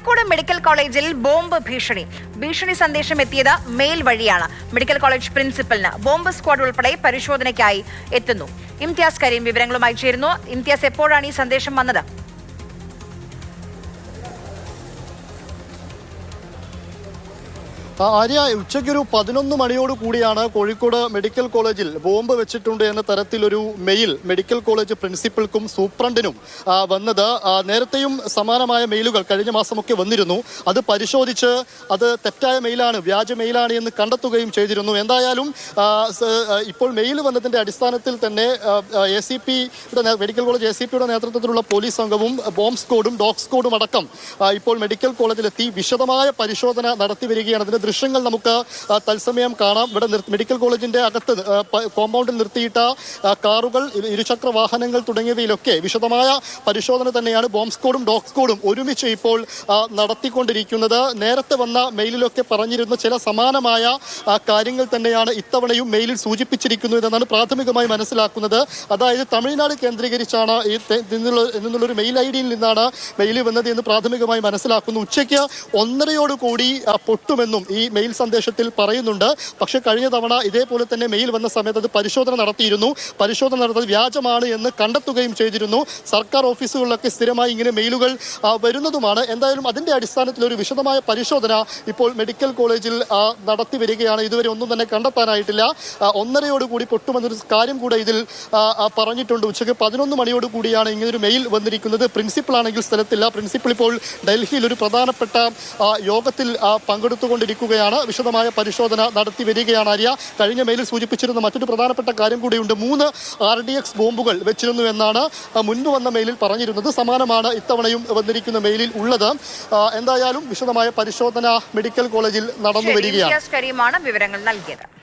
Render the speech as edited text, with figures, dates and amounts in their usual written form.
Kozhikode medical കോളേജിൽ bomb ഭീഷണി സന്ദേശം എത്തിയത് മെയിൽ വഴിയാണ്. മെഡിക്കൽ കോളേജ് പ്രിൻസിപ്പലിന് ബോംബ് സ്ക്വാഡ് ഉൾപ്പെടെ പരിശോധനയ്ക്കായി എത്തുന്നു. ഇംതിയാസ് കരീം വിവരങ്ങളുമായി ചേരുന്നു. ഇംതിയാസ്, എപ്പോഴാണ് ഈ സന്ദേശം വന്നത്? ആര്യ, ഉച്ചയ്ക്കൊരു 11 മണിയോട് കൂടിയാണ് കോഴിക്കോട് മെഡിക്കൽ കോളേജിൽ ബോംബ് വെച്ചിട്ടുണ്ട് എന്ന തരത്തിലൊരു മെയിൽ മെഡിക്കൽ കോളേജ് പ്രിൻസിപ്പൽക്കും സൂപ്രണ്ടിനും വന്നത്. നേരത്തെയും സമാനമായ മെയിലുകൾ കഴിഞ്ഞ മാസമൊക്കെ വന്നിരുന്നു. അത് പരിശോധിച്ച് അത് തെറ്റായ മെയിലാണ്, വ്യാജ മെയിലാണ് എന്ന് കണ്ടെത്തുകയും ചെയ്തിരുന്നു. എന്തായാലും ഇപ്പോൾ മെയിൽ വന്നതിൻ്റെ അടിസ്ഥാനത്തിൽ തന്നെ മെഡിക്കൽ കോളേജ് ACPയുടെ നേതൃത്വത്തിലുള്ള പോലീസ് സംഘവും ബോംബ് സ്ക്വാഡും ഡോഗ് സ്ക്വാഡും അടക്കം ഇപ്പോൾ മെഡിക്കൽ കോളേജിലെത്തി വിശദമായ പരിശോധന നടത്തി വരികയാണ്. ദൃശ്യങ്ങൾ നമുക്ക് തത്സമയം കാണാം. ഇവിടെ മെഡിക്കൽ കോളേജിന്റെ അകത്ത് കോമ്പൗണ്ടിൽ നിർത്തിയിട്ട കാറുകൾ, ഇരുചക്ര വാഹനങ്ങൾ തുടങ്ങിയവയിലൊക്കെ വിശദമായ പരിശോധന തന്നെയാണ് ബോംബ് സ്ക്വാഡും ഡോഗ് സ്ക്വാഡും ഒരുമിച്ച് ഇപ്പോൾ നടത്തിക്കൊണ്ടിരിക്കുന്നത്. നേരത്തെ വന്ന മെയിലിലൊക്കെ പറഞ്ഞിരുന്ന ചില സമാനമായ കാര്യങ്ങൾ തന്നെയാണ് ഇത്തവണയും മെയിലിൽ സൂചിപ്പിച്ചിരിക്കുന്നത് എന്നാണ് പ്രാഥമികമായി മനസ്സിലാക്കുന്നത്. അതായത് തമിഴ്നാട് കേന്ദ്രീകരിച്ചാണ് എന്നുള്ളൊരു മെയിൽ ID-യിൽ നിന്നാണ് മെയിൽ വന്നത് എന്ന് പ്രാഥമികമായി മനസ്സിലാക്കുന്നു. ഉച്ചയ്ക്ക് 1:30 കൂടി പൊട്ടുമെന്നും ഈ മെയിൽ സന്ദേശത്തിൽ പറയുന്നുണ്ട്. പക്ഷേ കഴിഞ്ഞ തവണ ഇതേപോലെ തന്നെ മെയിൽ വന്ന സമയത്ത് അത് പരിശോധന നടത്തിയിരുന്നു. പരിശോധന നടത്തിയത് വ്യാജമാണ് എന്ന് കണ്ടെത്തുകയും ചെയ്തിരുന്നു. സർക്കാർ ഓഫീസുകളിലൊക്കെ സ്ഥിരമായി ഇങ്ങനെ മെയിലുകൾ വരുന്നതുമാണ്. എന്തായാലും അതിൻ്റെ അടിസ്ഥാനത്തിൽ ഒരു വിശദമായ പരിശോധന ഇപ്പോൾ മെഡിക്കൽ കോളേജിൽ നടത്തി വരികയാണ്. ഇതുവരെ ഒന്നും തന്നെ കണ്ടെത്താനായിട്ടില്ല. 1:30 കൂടി പൊട്ടുമെന്നൊരു കാര്യം കൂടെ ഇതിൽ പറഞ്ഞിട്ടുണ്ട്. ഉച്ചയ്ക്ക് 11 മണിയോട് കൂടിയാണ് ഇങ്ങനൊരു മെയിൽ വന്നിരിക്കുന്നത്. പ്രിൻസിപ്പൾ ആണെങ്കിൽ സ്ഥലത്തില്ല. പ്രിൻസിപ്പൾ ഇപ്പോൾ ഡൽഹിയിൽ ഒരു പ്രധാനപ്പെട്ട യോഗത്തിൽ പങ്കെടുത്തുകൊണ്ടിരിക്കുകയാണ്. വിശദമായ പരിശോധന നടത്തി വരികയാണ്. ആര്യ, കഴിഞ്ഞ മെയിലിൽ സൂചിപ്പിച്ചിരുന്ന മറ്റൊരു പ്രധാനപ്പെട്ട കാര്യം കൂടിയുണ്ട്. 3 RDX ബോംബുകൾ വെച്ചിരുന്നു എന്നാണ് മുൻപ് വന്ന മെയിലിൽ പറഞ്ഞിരുന്നത്. സമാനമാണ് ഇത്തവണയും വന്നിരിക്കുന്ന മെയിലിൽ ഉള്ളത്. എന്തായാലും വിശദമായ പരിശോധന മെഡിക്കൽ കോളേജിൽ നടന്നു വരികയാണ്. വിവരങ്ങൾ നൽകിയത്.